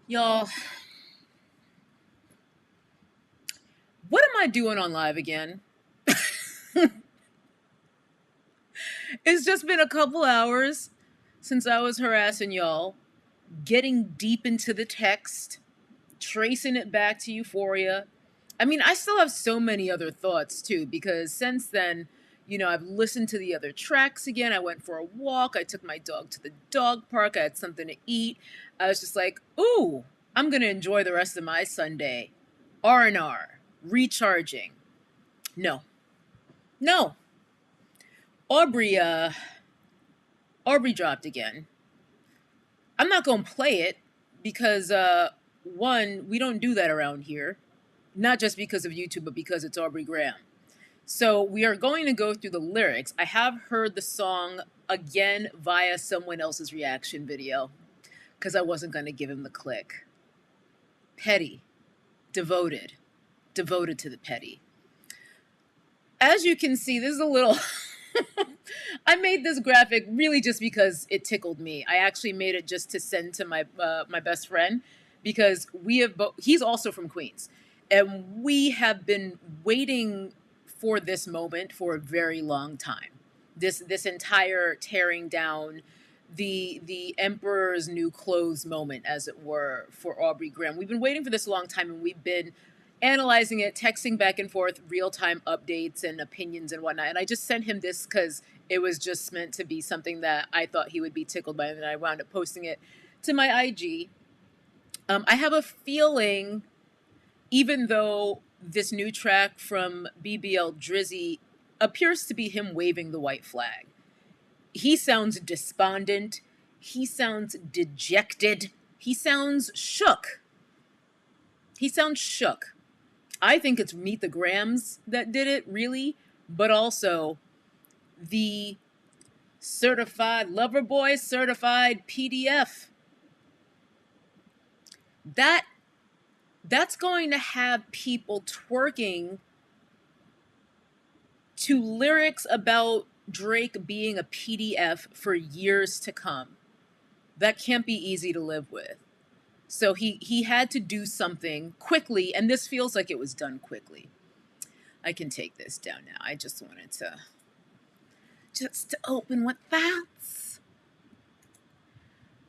Y'all, what am I doing on live again? It's just been a couple hours since I was harassing y'all, getting deep into the text, tracing it back to Euphoria. I mean, I still have so many other thoughts too, because since then, I've listened to the other tracks again. I went for a walk. I took my dog to the dog park. I had something to eat. I was just like, ooh, I'm going to enjoy the rest of my Sunday. R&R, recharging. No, no. Aubrey, Aubrey dropped again. I'm not going to play it because, one, we don't do that around here. Not just because of YouTube, but because it's Aubrey Graham. So we are going to go through the lyrics. I have heard the song again via someone else's reaction video because I wasn't going to give him the click. Petty, devoted, devoted to the petty. As you can see, this is a little... I made this graphic really just because it tickled me. I actually made it just to send to my best friend because he's also from Queens, and we have been waiting for this moment for a very long time. This entire tearing down the emperor's new clothes moment, as it were, for Aubrey Graham. We've been waiting for this a long time, and we've been analyzing it, texting back and forth, real-time updates and opinions and whatnot. And I just sent him this because it was just meant to be something that I thought he would be tickled by, and then I wound up posting it to my IG. I have a feeling, even though this new track from BBL Drizzy appears to be him waving the white flag, he sounds despondent, he sounds dejected, he sounds shook. He sounds shook. I think it's Meet the Grams that did it, really, but also the certified lover boy, certified PDF. That's going to have people twerking to lyrics about Drake being a PDF for years to come. That can't be easy to live with. So he had to do something quickly, and this feels like it was done quickly. I can take this down now. I just wanted to open with that.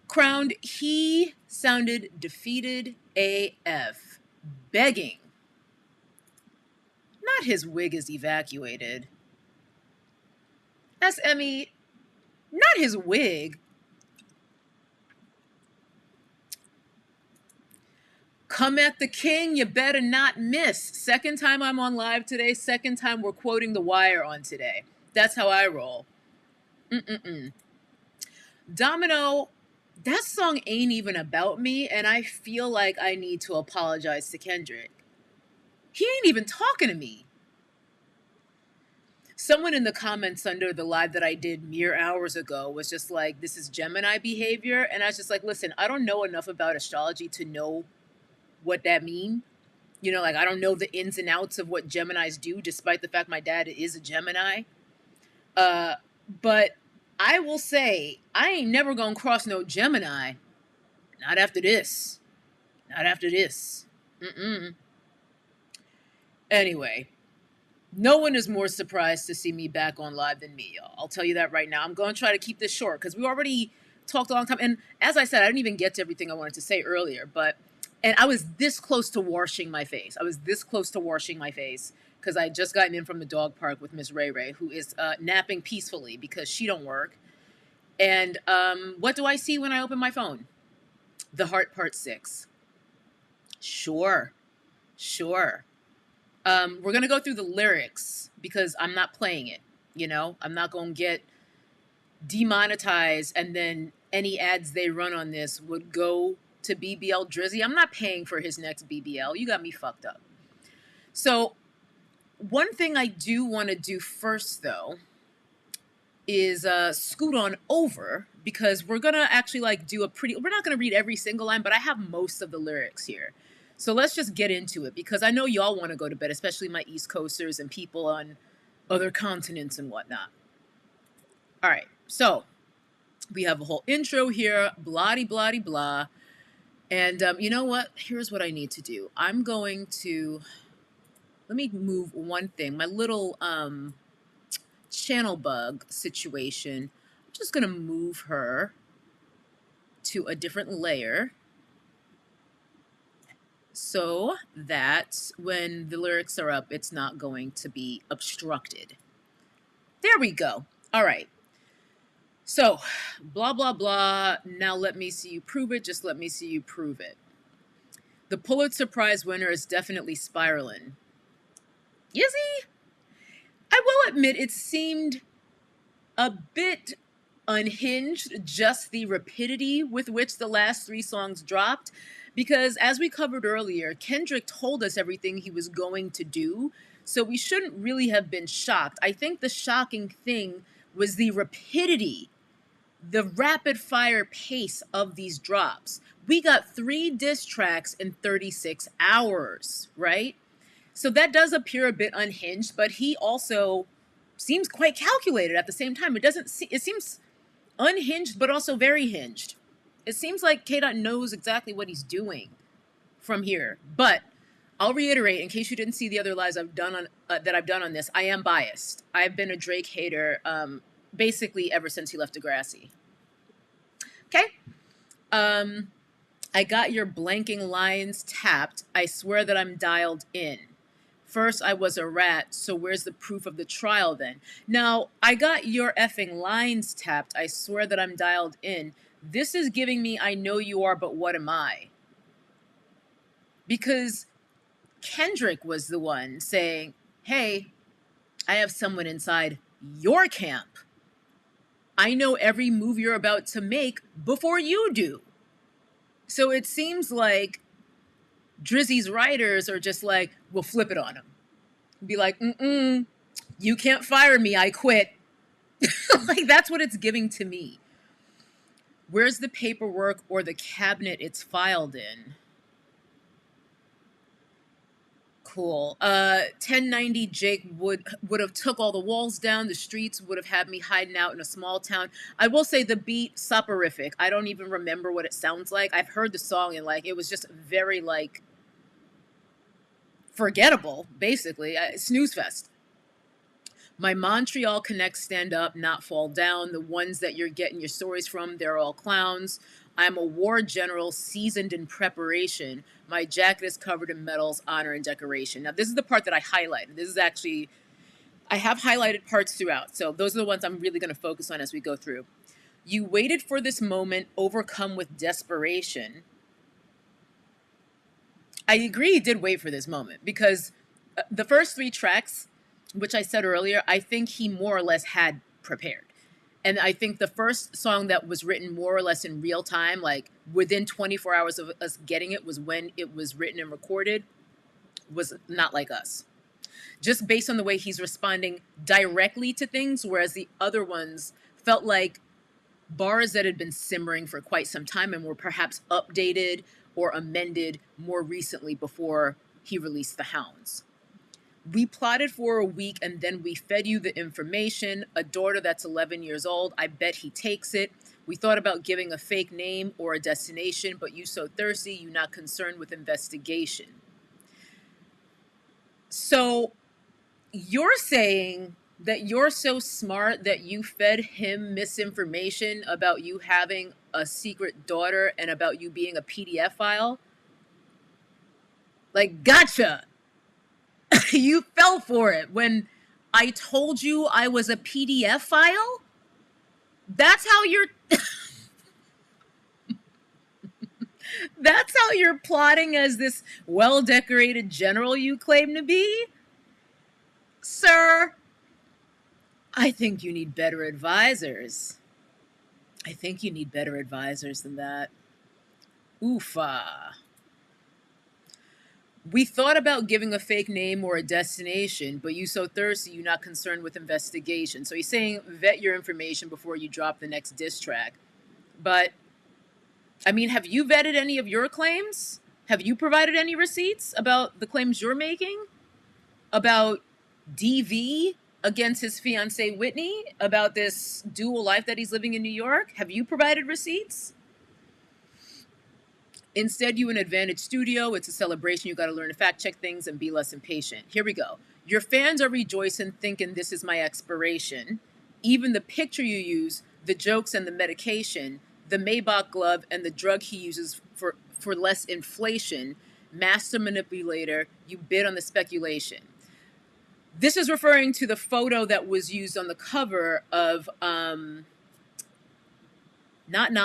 Crowned, he sounded defeated AF, begging. Not his wig is evacuated. SME, not his wig. Come at the king, you better not miss. Second time I'm on live today. Second time we're quoting The Wire on today. That's how I roll. Domino, that song ain't even about me, and I feel like I need to apologize to Kendrick. He ain't even talking to me. Someone in the comments under the live that I did mere hours ago was just like, this is Gemini behavior. And I was just like, listen, I don't know enough about astrology to know what that mean. Like, I don't know the ins and outs of what Geminis do, despite the fact my dad is a Gemini. But I will say, I ain't never gonna cross no Gemini. Not after this. Not after this. Anyway, no one is more surprised to see me back on live than me, y'all. I'll tell you that right now. I'm going to try to keep this short because we already talked a long time. And as I said, I didn't even get to everything I wanted to say earlier. And I was this close to washing my face. Because I had just gotten in from the dog park with Miss Ray Ray, who is napping peacefully because she don't work. And what do I see when I open my phone? The Heart Part 6. Sure. We're going to go through the lyrics because I'm not playing it. I'm not going to get demonetized and then any ads they run on this would go to BBL Drizzy. I'm not paying for his next BBL. You got me fucked up. So one thing I do want to do first, though, is scoot on over because we're going to actually we're not going to read every single line, but I have most of the lyrics here. So let's just get into it because I know y'all want to go to bed, especially my East Coasters and people on other continents and whatnot. All right, so we have a whole intro here, blah-de, blah-de, blah. And you know what? Here's what I need to do. I'm going to let me move one thing. My little channel bug situation. I'm just going to move her to a different layer so that when the lyrics are up, it's not going to be obstructed. There we go. All right. So, blah, blah, blah. Now let me see you prove it. Just let me see you prove it. The Pulitzer Prize winner is definitely spiraling. Is he? I will admit it seemed a bit unhinged, just the rapidity with which the last three songs dropped. Because as we covered earlier, Kendrick told us everything he was going to do. So we shouldn't really have been shocked. I think the shocking thing was the rapidity, the rapid fire pace of these drops. We got 3 diss tracks in 36 hours, right? So that does appear a bit unhinged, but he also seems quite calculated at the same time. It seems unhinged, but also very hinged. It seems like K. Dot knows exactly what he's doing from here. But I'll reiterate, in case you didn't see the other lives I've done on that I've done on this, I am biased. I've been a Drake hater basically ever since he left Degrassi. Okay. I got your blanking lines tapped. I swear that I'm dialed in. First, I was a rat, so where's the proof of the trial then? Now, I got your effing lines tapped. I swear that I'm dialed in. This is giving me I know you are, but what am I? Because Kendrick was the one saying, hey, I have someone inside your camp. I know every move you're about to make before you do. So it seems like Drizzy's writers are just like, we'll flip it on him. Be like, you can't fire me, I quit. Like, that's what it's giving to me. Where's the paperwork or the cabinet it's filed in? Cool. 1090 Jake would have took all the walls down. The streets would have had me hiding out in a small town. I will say the beat, soporific. I don't even remember what it sounds like. I've heard the song and like it was just very like forgettable, basically. Snooze fest. My Montreal Connect stand up, not fall down. The ones that you're getting your stories from, they're all clowns. I'm a war general seasoned in preparation. My jacket is covered in medals, honor, and decoration. Now, this is the part that I highlighted. This is actually, I have highlighted parts throughout. So those are the ones I'm really going to focus on as we go through. You waited for this moment, overcome with desperation. I agree he did wait for this moment because the first 3 tracks, which I said earlier, I think he more or less had prepared. And I think the first song that was written more or less in real time, like within 24 hours of us getting it, was when it was written and recorded, was Not Like Us. Just based on the way he's responding directly to things, whereas the other ones felt like bars that had been simmering for quite some time and were perhaps updated or amended more recently before he released The Hounds. We plotted for a week and then we fed you the information. A daughter that's 11 years old. I bet he takes it. We thought about giving a fake name or a destination, but you so thirsty, you not concerned with investigation. So you're saying that you're so smart that you fed him misinformation about you having a secret daughter and about you being a PDF file? Like, gotcha. You fell for it when I told you I was a PDF file. That's how you're that's how you're plotting as this well-decorated general you claim to be? Sir, I think you need better advisors. I think you need better advisors than that. Oofa. We thought about giving a fake name or a destination, but you so thirsty, you not concerned with investigation. So he's saying vet your information before you drop the next diss track. But, I mean, have you vetted any of your claims? Have you provided any receipts about the claims you're making? About DV against his fiancée Whitney? About this dual life that he's living in New York? Have you provided receipts? Instead, you an advantage studio. It's a celebration. You got to learn to fact check things and be less impatient. Here we go. Your fans are rejoicing, thinking this is my expiration. Even the picture you use, the jokes and the medication, the Maybach glove and the drug he uses for less inflation. Master manipulator, you bid on the speculation. This is referring to the photo that was used on the cover of Not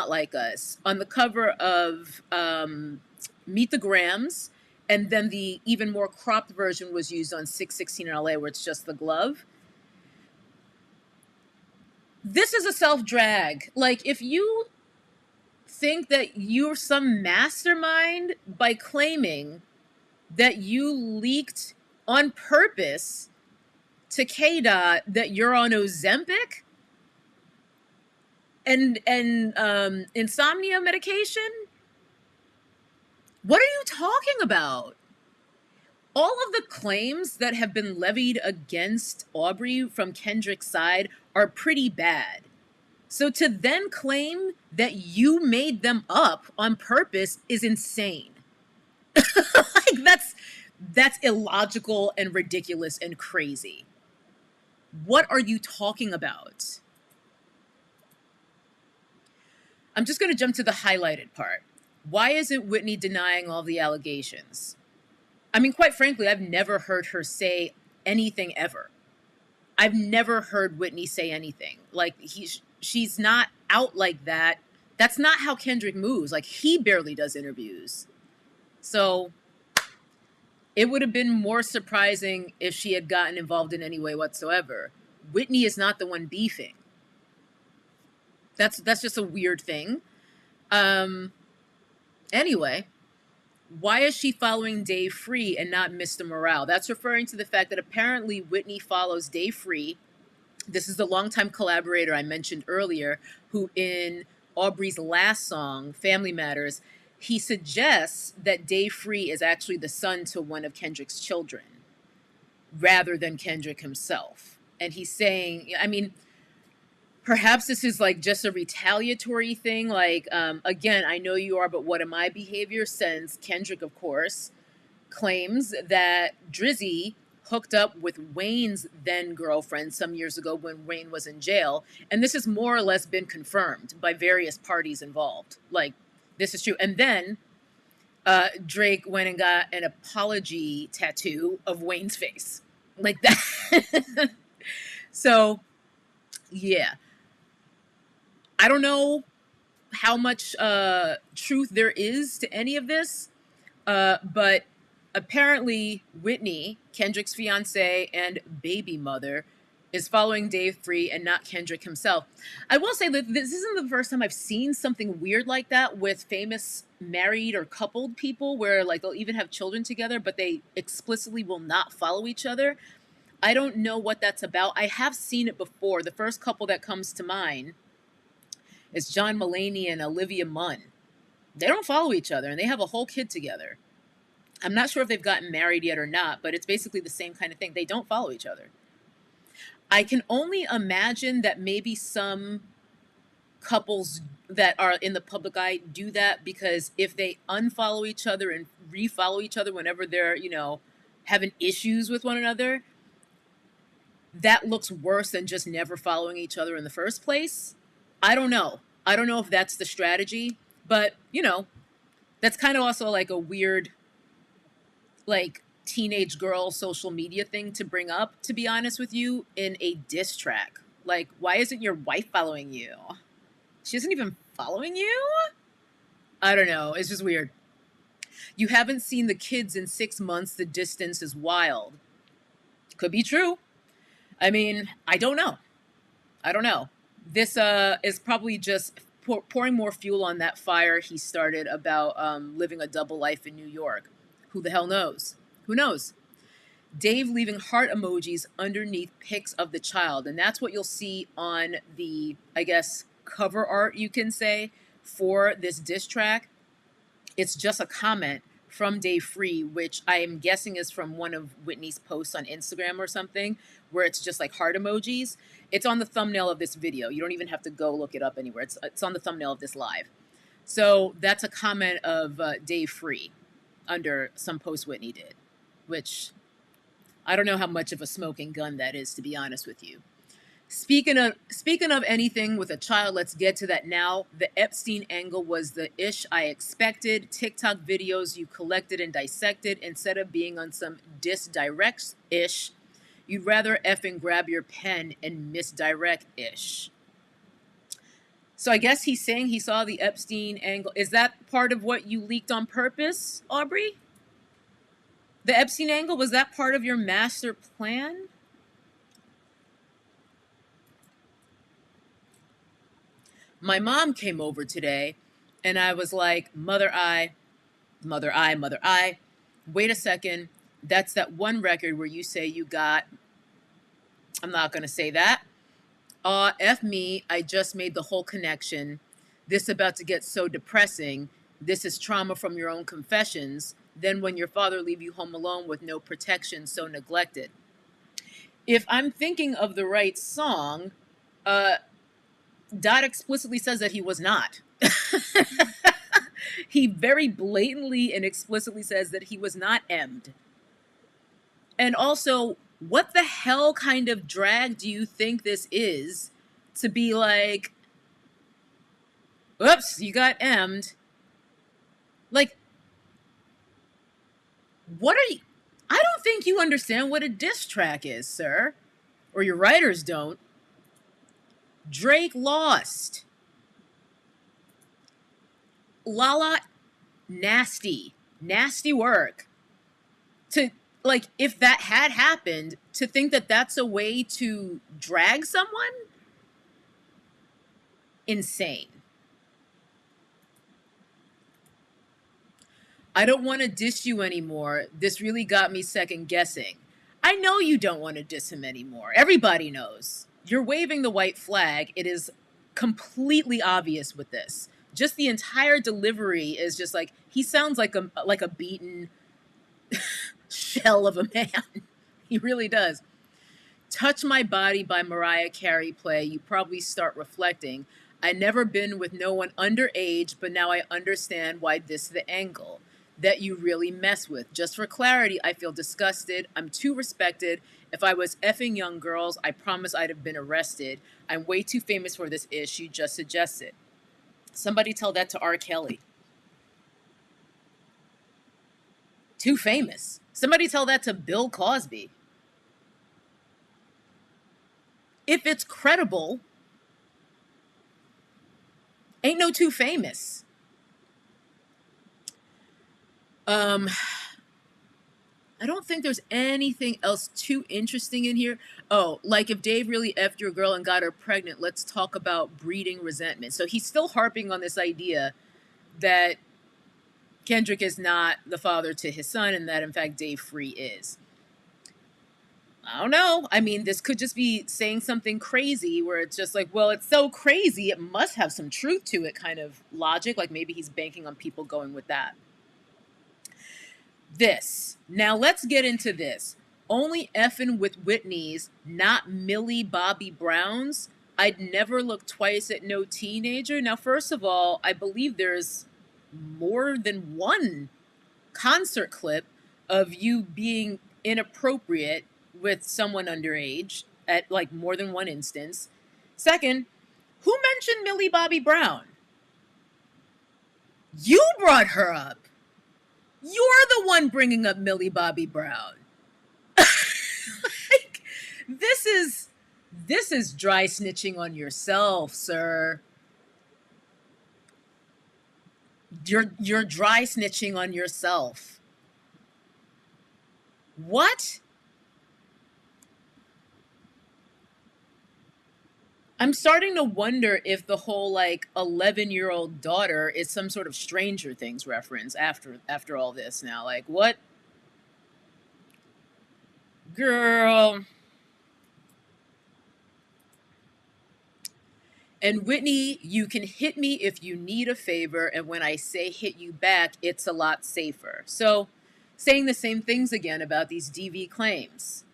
Like Us, on the cover of Meet the Grams, and then the even more cropped version was used on 616 in LA, where it's just the glove. This is a self-drag. Like, if you think that you're some mastermind by claiming that you leaked on purpose to KDOT that you're on Ozempic and insomnia medication, what are you talking about? All of the claims that have been levied against Aubrey from Kendrick's side are pretty bad. So to then claim that you made them up on purpose is insane. Like, that's illogical and ridiculous and crazy. What are you talking about? I'm just going to jump to the highlighted part. Why isn't Whitney denying all the allegations? I mean, quite frankly, I've never heard her say anything ever. I've never heard Whitney say anything. Like, she's not out like that. That's not how Kendrick moves. Like, he barely does interviews. So it would have been more surprising if she had gotten involved in any way whatsoever. Whitney is not the one beefing. That's just a weird thing. Anyway, why is she following Dave Free and not Mr. Morale? That's referring to the fact that apparently Whitney follows Dave Free. This is the longtime collaborator I mentioned earlier, who in Aubrey's last song, Family Matters, he suggests that Dave Free is actually the son to one of Kendrick's children rather than Kendrick himself. And he's saying, I mean, perhaps this is like just a retaliatory thing. Like, again, I know you are, but what am I behavior? Since Kendrick, of course, claims that Drizzy hooked up with Wayne's then girlfriend some years ago when Wayne was in jail. And this has more or less been confirmed by various parties involved. Like, this is true. And then Drake went and got an apology tattoo of Wayne's face. Like that. So, yeah. I don't know how much truth there is to any of this, but apparently Whitney, Kendrick's fiance and baby mother, is following Dave Free and not Kendrick himself. I will say that this isn't the first time I've seen something weird like that with famous married or coupled people where like they'll even have children together, but they explicitly will not follow each other. I don't know what that's about. I have seen it before. The first couple that comes to mind is John Mulaney and Olivia Munn. They don't follow each other, and they have a whole kid together. I'm not sure if they've gotten married yet or not, but it's basically the same kind of thing. They don't follow each other. I can only imagine that maybe some couples that are in the public eye do that because if they unfollow each other and refollow each other whenever they're, having issues with one another, that looks worse than just never following each other in the first place. I don't know. I don't know if that's the strategy, but, that's kind of also like a weird, like, teenage girl social media thing to bring up, to be honest with you, in a diss track. Like, why isn't your wife following you? She isn't even following you? I don't know. It's just weird. You haven't seen the kids in 6 months. The distance is wild. Could be true. I mean, I don't know. This is probably just pouring more fuel on that fire he started about living a double life in New York. Who the hell knows? Who knows? Dave leaving heart emojis underneath pics of the child. And that's what you'll see on the, I guess, cover art, you can say, for this diss track. It's just a comment from Dave Free, which I am guessing is from one of Whitney's posts on Instagram or something, where it's just like heart emojis. It's on the thumbnail of this video. You don't even have to go look it up anywhere. It's on the thumbnail of this live. So that's a comment of Dave Free under some post Whitney did, which I don't know how much of a smoking gun that is, to be honest with you. Speaking of anything with a child, let's get to that now. The Epstein angle was the ish I expected. TikTok videos you collected and dissected instead of being on some disdirect ish. You'd rather effing grab your pen and misdirect ish. So I guess he's saying he saw the Epstein angle. Is that part of what you leaked on purpose, Aubrey? The Epstein angle, was that part of your master plan? My mom came over today and I was like, Mother I, Mother I, Mother I. Wait a second. That's that one record where you say you got, I'm not going to say that. F me, I just made the whole connection. This about to get so depressing. This is trauma from your own confessions. Then when your father leave you home alone with no protection, so neglected. If I'm thinking of the right song, uh, Dot explicitly says that he was not. He very blatantly and explicitly says that he was not M'd. And also, what the hell kind of drag do you think this is to be like, oops, you got M'd? Like, what are you? I don't think you understand what a diss track is, sir. Or your writers don't. Drake lost. Lala, nasty. Nasty work. To, like, if that had happened, to think that that's a way to drag someone? Insane. I don't want to diss you anymore. This really got me second guessing. I know you don't want to diss him anymore. Everybody knows. You're waving the white flag. It is completely obvious with this. Just the entire delivery is just like, he sounds like a beaten shell of a man. He really does. Touch My Body by Mariah Carey play. You probably start reflecting. I never been with no one underage, but now I understand why this is the angle that you really mess with. Just for clarity, I feel disgusted. I'm too respected. If I was effing young girls, I promise I'd have been arrested. I'm way too famous for this ish you just suggested. Somebody tell that to R. Kelly. Too famous. Somebody tell that to Bill Cosby. If it's credible, ain't no too famous. I don't think there's anything else too interesting in here. Oh, like if Dave really effed your girl and got her pregnant, let's talk about breeding resentment. So he's still harping on this idea that Kendrick is not the father to his son and that, in fact, Dave Free is. I don't know. I mean, this could just be saying something crazy where it's just like, well, it's so crazy, it must have some truth to it kind of logic. Like maybe he's banking on people going with that. This. Now let's get into this. Only effing with Whitney's, not Millie Bobby Brown's. I'd never look twice at no teenager. Now, first of all, I believe there's more than one concert clip of you being inappropriate with someone underage at like more than one instance. Second, who mentioned Millie Bobby Brown? You brought her up. You're the one bringing up Millie Bobby Brown. Like, this is dry snitching on yourself, sir. You're dry snitching on yourself. What? I'm starting to wonder if the whole like 11-year-old daughter is some sort of Stranger Things reference after all this now. Like what? Girl. And Whitney, you can hit me if you need a favor, and when I say hit you back, it's a lot safer. So, saying the same things again about these DV claims.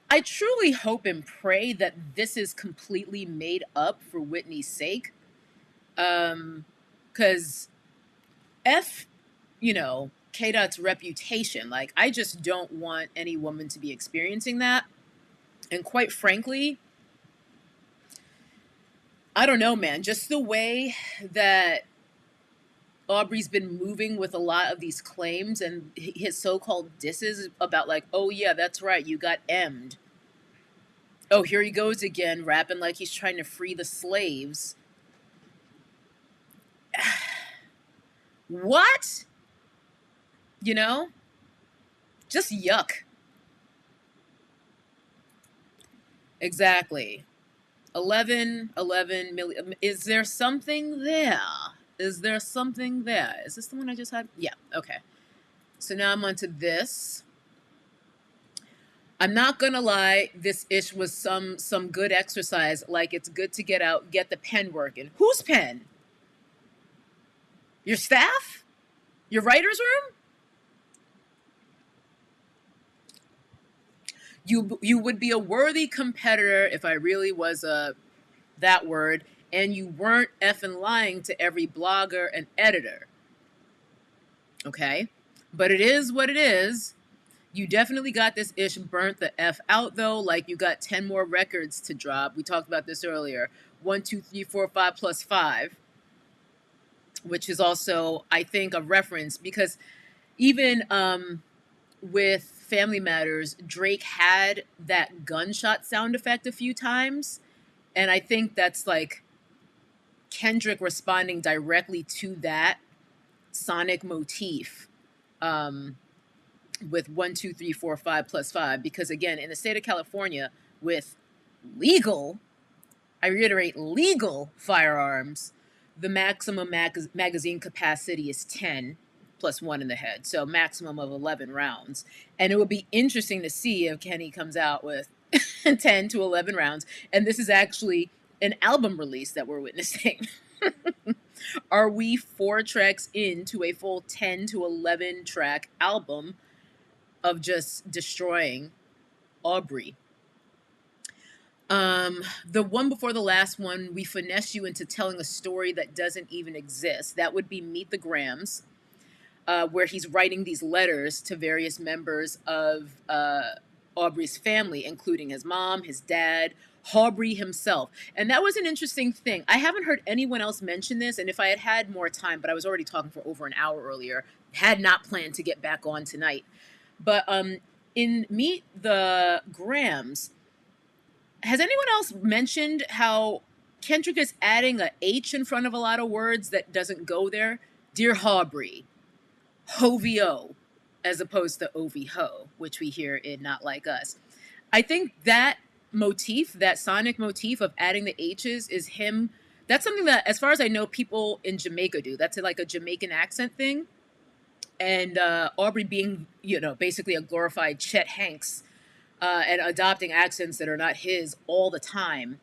I truly hope and pray that this is completely made up for Whitney's sake. Because F, K Dot's reputation, like, I just don't want any woman to be experiencing that. And quite frankly, I don't know, man, just the way that Aubrey's been moving with a lot of these claims and his so-called disses about, like, oh yeah, that's right, you got M'd. Oh, here he goes again, rapping like he's trying to free the slaves. What? You know? Just yuck. Exactly. 11 million. Is there something there? Is there something there? Is this the one I just had? Yeah, okay. So now I'm onto this. I'm not gonna lie, this ish was some good exercise. Like, it's good to get the pen working. Whose pen? Your staff? Your writer's room? You would be a worthy competitor if I really was that word, and you weren't effing lying to every blogger and editor. Okay? But it is what it is. You definitely got this ish burnt the F out, though. Like, you got 10 more records to drop. We talked about this earlier. 1, 2, 3, 4, 5 plus 5, which is also, I think, a reference because even with Family Matters, Drake had that gunshot sound effect a few times. And I think that's like Kendrick responding directly to that sonic motif. With 1, 2, 3, 4, 5 plus 5, because again, in the state of California, with legal, I reiterate, legal firearms, the maximum magazine capacity is 10 plus 1 in the head, so maximum of 11 rounds. And it would be interesting to see if Kenny comes out with 10 to 11 rounds, and this is actually an album release that we're witnessing. Are we 4 tracks into a full 10 to 11 track album of just destroying Aubrey? The one before the last one, we finesse you into telling a story that doesn't even exist. That would be Meet the Grams, where he's writing these letters to various members of Aubrey's family, including his mom, his dad, Aubrey himself. And that was an interesting thing. I haven't heard anyone else mention this, and if I had had more time, but I was already talking for over an hour earlier, had not planned to get back on tonight. But in Meet the Grams, has anyone else mentioned how Kendrick is adding a H in front of a lot of words that doesn't go there? Dear Aubrey, Hovio, as opposed to Ovi-ho, which we hear in Not Like Us. I think that motif, that sonic motif of adding the H's is him. That's something that, as far as I know, people in Jamaica do. That's like a Jamaican accent thing. And Aubrey being, basically a glorified Chet Hanks and adopting accents that are not his all the time.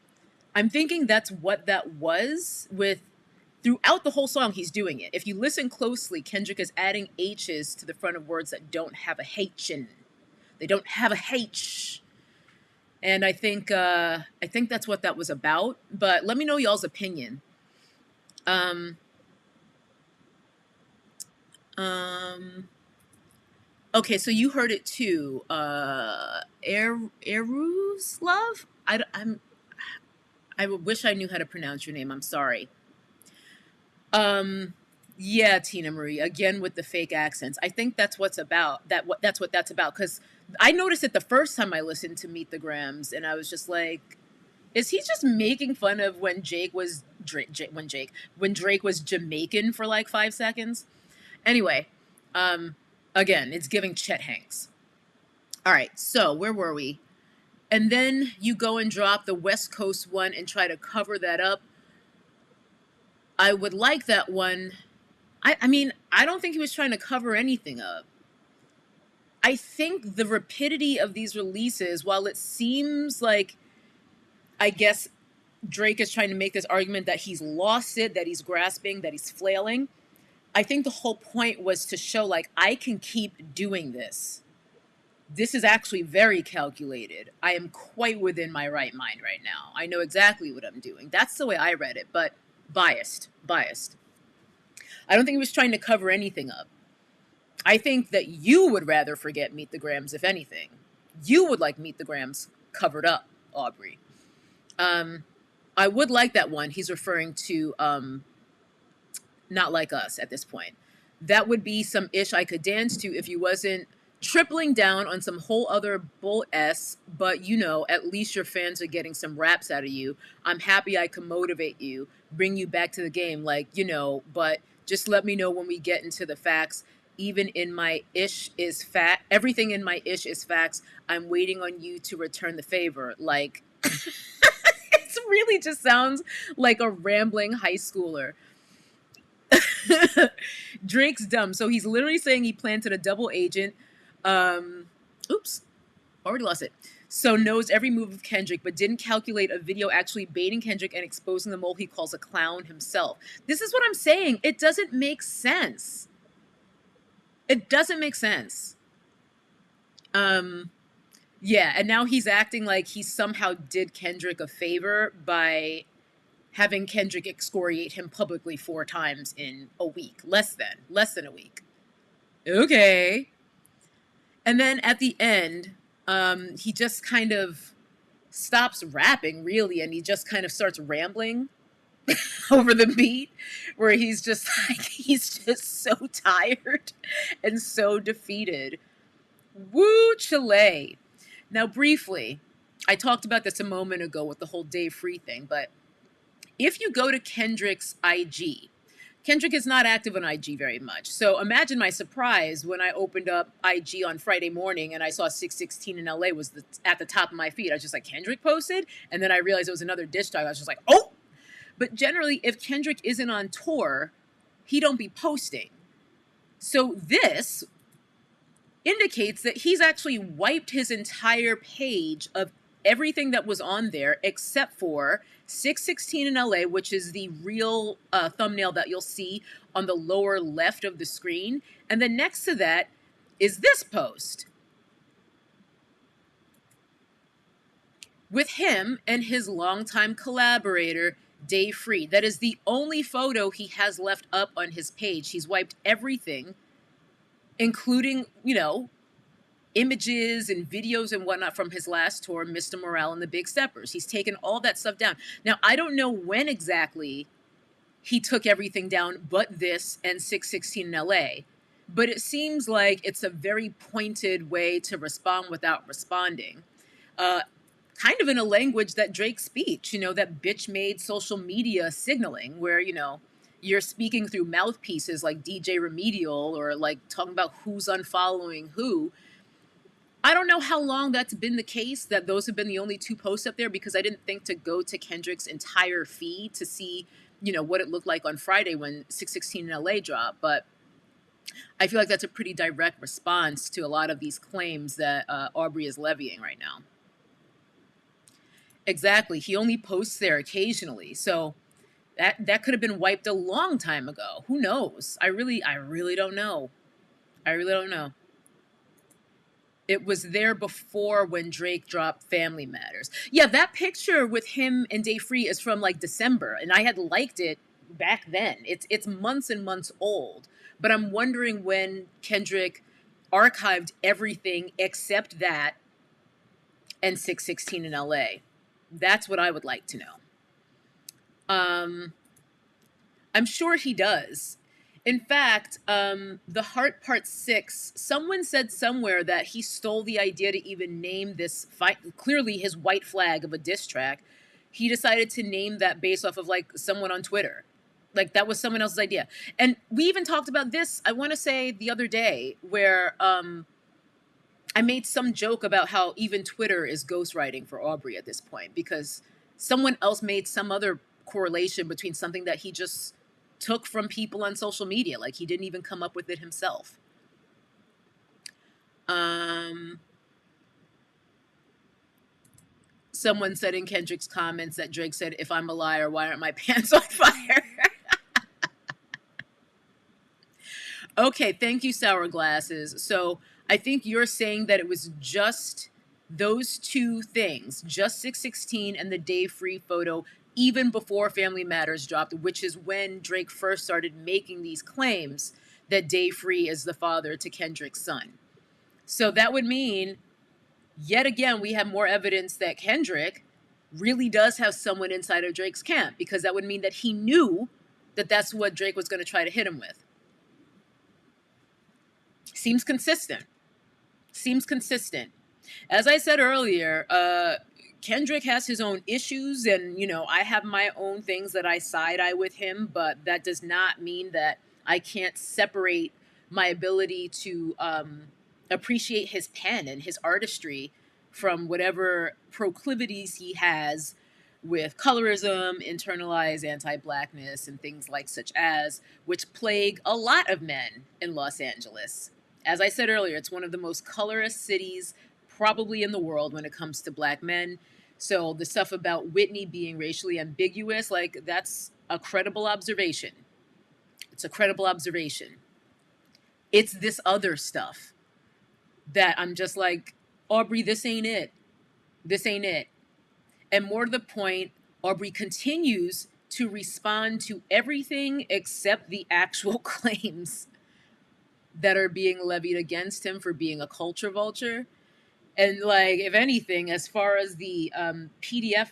I'm thinking that's what that was with throughout the whole song. He's doing it. If you listen closely, Kendrick is adding H's to the front of words that don't have a H in. They don't have a H. And I think that's what that was about. But let me know y'all's opinion. Okay, so you heard it too. Eru's love. I wish I knew how to pronounce your name. I'm sorry. Yeah, Tina Marie, again with the fake accents. I think that's what's about. That's what that's about. Because I noticed it the first time I listened to Meet the Grams, and I was just like, is he just making fun of when Drake was Jamaican for like 5 seconds? Anyway, again, it's giving Chet Hanks. All right, so where were we? And then you go and drop the West Coast one and try to cover that up. I would like that one. I mean, I don't think he was trying to cover anything up. I think the rapidity of these releases, while it seems like, I guess, Drake is trying to make this argument that he's lost it, that he's grasping, that he's flailing, I think the whole point was to show, like, I can keep doing this. This is actually very calculated. I am quite within my right mind right now. I know exactly what I'm doing. That's the way I read it, but biased. I don't think he was trying to cover anything up. I think that you would rather forget Meet the Grams, if anything. You would like Meet the Grams covered up, Aubrey. Um, I would like that one. He's referring to Not Like Us at this point. That would be some ish I could dance to if you wasn't tripling down on some whole other bull s, but you know, at least your fans are getting some raps out of you. I'm happy I can motivate you, bring you back to the game, like, you know, but just let me know when we get into the facts. Even in my ish is fact, everything in my ish is facts. I'm waiting on you to return the favor. Like, it really just sounds like a rambling high schooler. Drake's dumb. So he's literally saying he planted a double agent. Um, oops, already lost it. So knows every move of Kendrick, but didn't calculate a video actually baiting Kendrick and exposing the mole he calls a clown himself. This is what I'm saying. It doesn't make sense. It doesn't make sense. Yeah, and now he's acting like he somehow did Kendrick a favor by having Kendrick excoriate him publicly 4 times in a week. Less than a week. Okay. And then at the end, he just kind of stops rapping, really, and he just kind of starts rambling over the beat, where he's just like, he's just so tired and so defeated. Woo, Chile. Now, briefly, I talked about this a moment ago with the whole Day Free thing, but if you go to Kendrick's IG, Kendrick is not active on IG very much. So imagine my surprise when I opened up IG on Friday morning and I saw 616 in LA was at the top of my feed. I was just like, Kendrick posted? And then I realized it was another diss track. I was just like, oh! But generally, if Kendrick isn't on tour, he don't be posting. So this indicates that he's actually wiped his entire page of everything that was on there except for 616 in LA, which is the real thumbnail that you'll see on the lower left of the screen. And then next to that is this post with him and his longtime collaborator, Day Free. That is the only photo he has left up on his page. He's wiped everything, including, you know, images and videos and whatnot from his last tour, Mr. Morale and the Big Steppers. He's taken all that stuff down. Now, I don't know when exactly he took everything down but this and 616 in LA, but it seems like it's a very pointed way to respond without responding. Kind of in a language that Drake speaks, you know, that bitch-made social media signaling where, you know, you're speaking through mouthpieces like DJ Remedial or like talking about who's unfollowing who. I don't know how long that's been the case, that those have been the only 2 posts up there, because I didn't think to go to Kendrick's entire feed to see, you know, what it looked like on Friday when 616 in LA dropped. But I feel like that's a pretty direct response to a lot of these claims that Aubrey is levying right now. Exactly. He only posts there occasionally. So that could have been wiped a long time ago. Who knows? I really don't know. I really don't know. It was there before when Drake dropped Family Matters. Yeah, that picture with him and Day Free is from like December, and I had liked it back then. It's months and months old, but I'm wondering when Kendrick archived everything except that and 616 in LA. That's what I would like to know. I'm sure he does. In fact, the Heart Part 6, someone said somewhere that he stole the idea to even name this fight, clearly his white flag of a diss track. He decided to name that based off of like someone on Twitter. Like that was someone else's idea. And we even talked about this, I want to say the other day, where I made some joke about how even Twitter is ghostwriting for Aubrey at this point, because someone else made some other correlation between something that he just took from people on social media. Like he didn't even come up with it himself. Someone said in Kendrick's comments that Drake said, if I'm a liar, why aren't my pants on fire? Okay, thank you, Sour Glasses. So I think you're saying that it was just those 2 things, just 616 and the Day Free photo, even before Family Matters dropped, which is when Drake first started making these claims that Day Free is the father to Kendrick's son. So that would mean, yet again, we have more evidence that Kendrick really does have someone inside of Drake's camp, because that would mean that he knew that that's what Drake was going to try to hit him with. Seems consistent. Seems consistent. As I said earlier, Kendrick has his own issues, and I have my own things that I side eye with him, but that does not mean that I can't separate my ability to appreciate his pen and his artistry from whatever proclivities he has with colorism, internalized anti-blackness, and things like such as, which plague a lot of men in Los Angeles. As I said earlier, it's one of the most colorist cities probably in the world when it comes to black men. So the stuff about Whitney being racially ambiguous, like, that's a credible observation. It's a credible observation. It's this other stuff that I'm just like, Aubrey, this ain't it. This ain't it. And more to the point, Aubrey continues to respond to everything except the actual claims that are being levied against him for being a culture vulture. And, like, if anything, as far as the PDF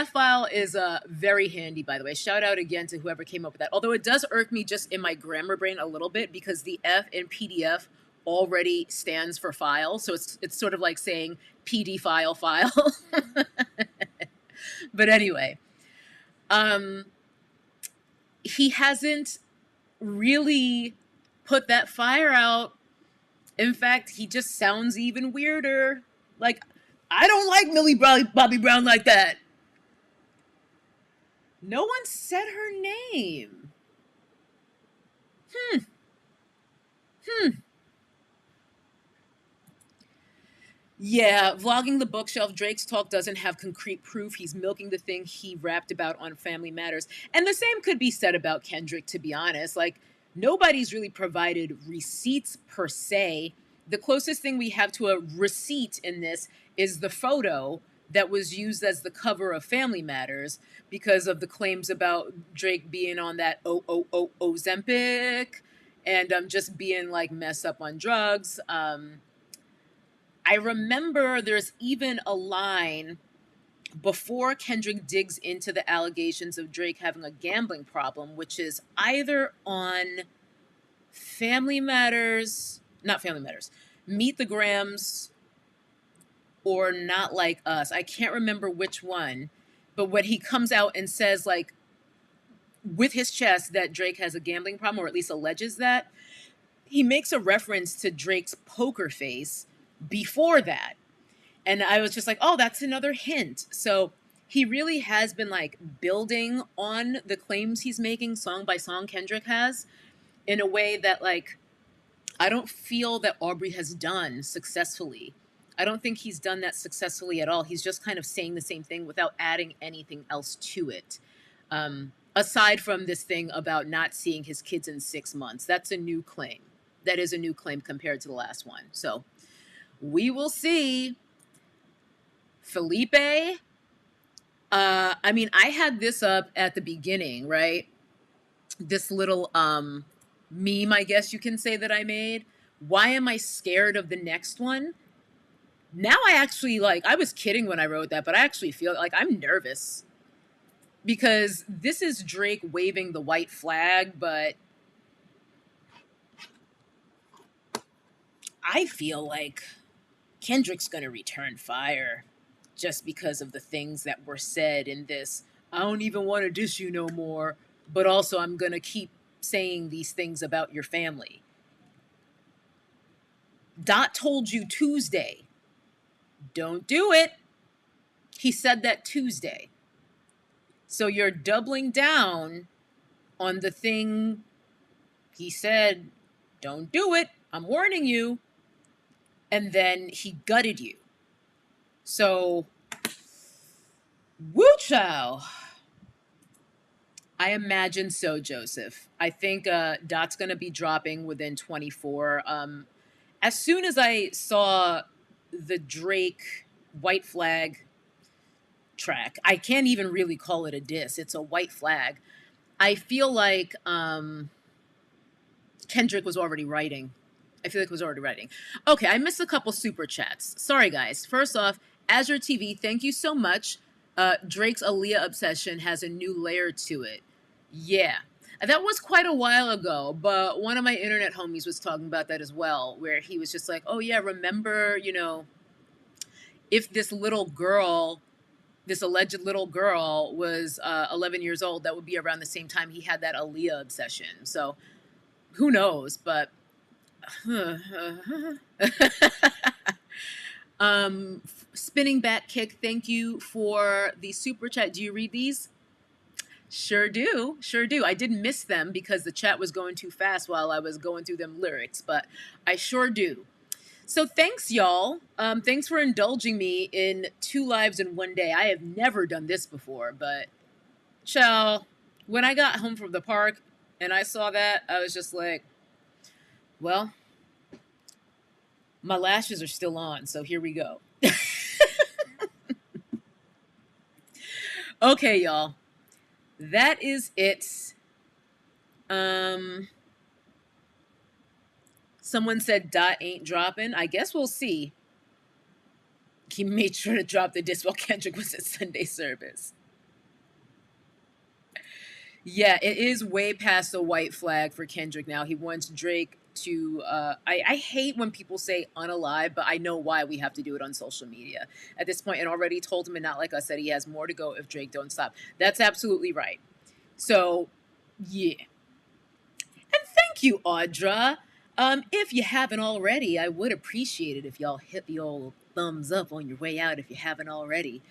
file is very handy, by the way. Shout out again to whoever came up with that. Although it does irk me just in my grammar brain a little bit, because the F in PDF already stands for file. So it's sort of like saying PD file. But anyway, he hasn't really put that fire out. In fact, he just sounds even weirder. Like, I don't like Millie Bobby Brown like that. No one said her name. Yeah, vlogging the bookshelf. Drake's talk doesn't have concrete proof. He's milking the thing he rapped about on Family Matters. And the same could be said about Kendrick, to be honest. Like, nobody's really provided receipts per se. The closest thing we have to a receipt in this is the photo that was used as the cover of Family Matters, because of the claims about Drake being on that Ozempic and just being, like, messed up on drugs. I remember there's even a line before Kendrick digs into the allegations of Drake having a gambling problem, which is either on not Family Matters, Meet the Grams, or Not Like Us. I can't remember which one, but when he comes out and says, like, with his chest that Drake has a gambling problem, or at least alleges that, he makes a reference to Drake's poker face before that. And I was just like, oh, that's another hint. So he really has been, like, building on the claims he's making song by song, Kendrick has, in a way that, like, I don't feel that Aubrey has done successfully. I don't think he's done that successfully at all. He's just kind of saying the same thing without adding anything else to it. Aside from this thing about not seeing his kids in 6 months. That's a new claim. That is a new claim compared to the last one. So we will see. Felipe, I mean, I had this up at the beginning, right? This little meme, I guess you can say, that I made. Why am I scared of the next one? Now I actually, like, I was kidding when I wrote that, but I actually feel like I'm nervous. Because this is Drake waving the white flag, but I feel like Kendrick's gonna return fire, just because of the things that were said in this. I don't even want to diss you no more, but also I'm gonna keep saying these things about your family. Dot told you Tuesday, don't do it. He said that Tuesday. So you're doubling down on the thing he said, don't do it, I'm warning you. And then he gutted you. So, woo chow. I imagine so, Joseph. I think Dot's going to be dropping within 24. As soon as I saw the Drake white flag track. I can't even really call it a diss. It's a white flag. I feel like Kendrick was already writing. I feel like it was already writing. Okay, I missed a couple super chats. Sorry, guys. First off, Azure TV, thank you so much. Drake's Aaliyah obsession has a new layer to it. Yeah. That was quite a while ago, but one of my internet homies was talking about that as well, where he was just like, oh, yeah, remember, if this little girl, this alleged little girl was 11 years old, that would be around the same time he had that Aaliyah obsession. So who knows, but spinning back kick, thank you for the super chat. Do you read these? Sure do. Sure do. I did miss them because the chat was going too fast while I was going through them lyrics, but I sure do. So thanks, y'all. Thanks for indulging me in 2 lives in one day. I have never done this before, but child, when I got home from the park and I saw that, I was just like, well, my lashes are still on, so here we go. Okay, y'all. That is it. Someone said Dot ain't dropping. I guess we'll see. He made sure to drop the disc while Kendrick was at Sunday service. Yeah, it is way past the white flag for Kendrick now. He wants Drake to I hate when people say unalive, but I know why we have to do it on social media at this point, and already told him, and not like us, that he has more to go if Drake don't stop. That's absolutely right. So yeah. And thank you, Audra. If you haven't already, I would appreciate it if y'all hit the old thumbs up on your way out if you haven't already.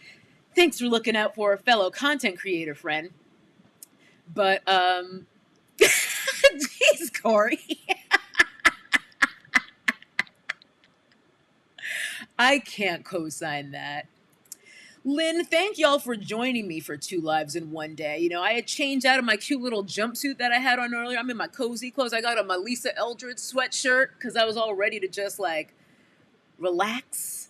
Thanks for looking out for a fellow content creator friend. But jeez, Corey. I can't co-sign that. Lynn, thank y'all for joining me for 2 lives in one day. I had changed out of my cute little jumpsuit that I had on earlier. I'm in my cozy clothes. I got on my Lisa Eldridge sweatshirt because I was all ready to just like relax,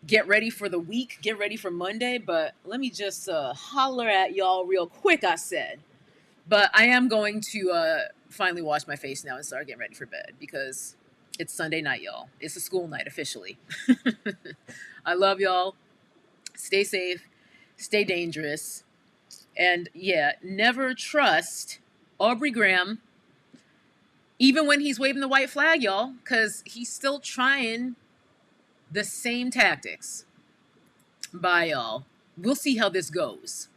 get ready for the week, get ready for Monday. But let me just holler at y'all real quick, I said. But I am going to finally wash my face now and start getting ready for bed because it's Sunday night, y'all. It's a school night officially. I love y'all. Stay safe, stay dangerous, and yeah, never trust Aubrey Graham, even when he's waving the white flag, y'all, because he's still trying the same tactics. Bye, y'all. We'll see how this goes.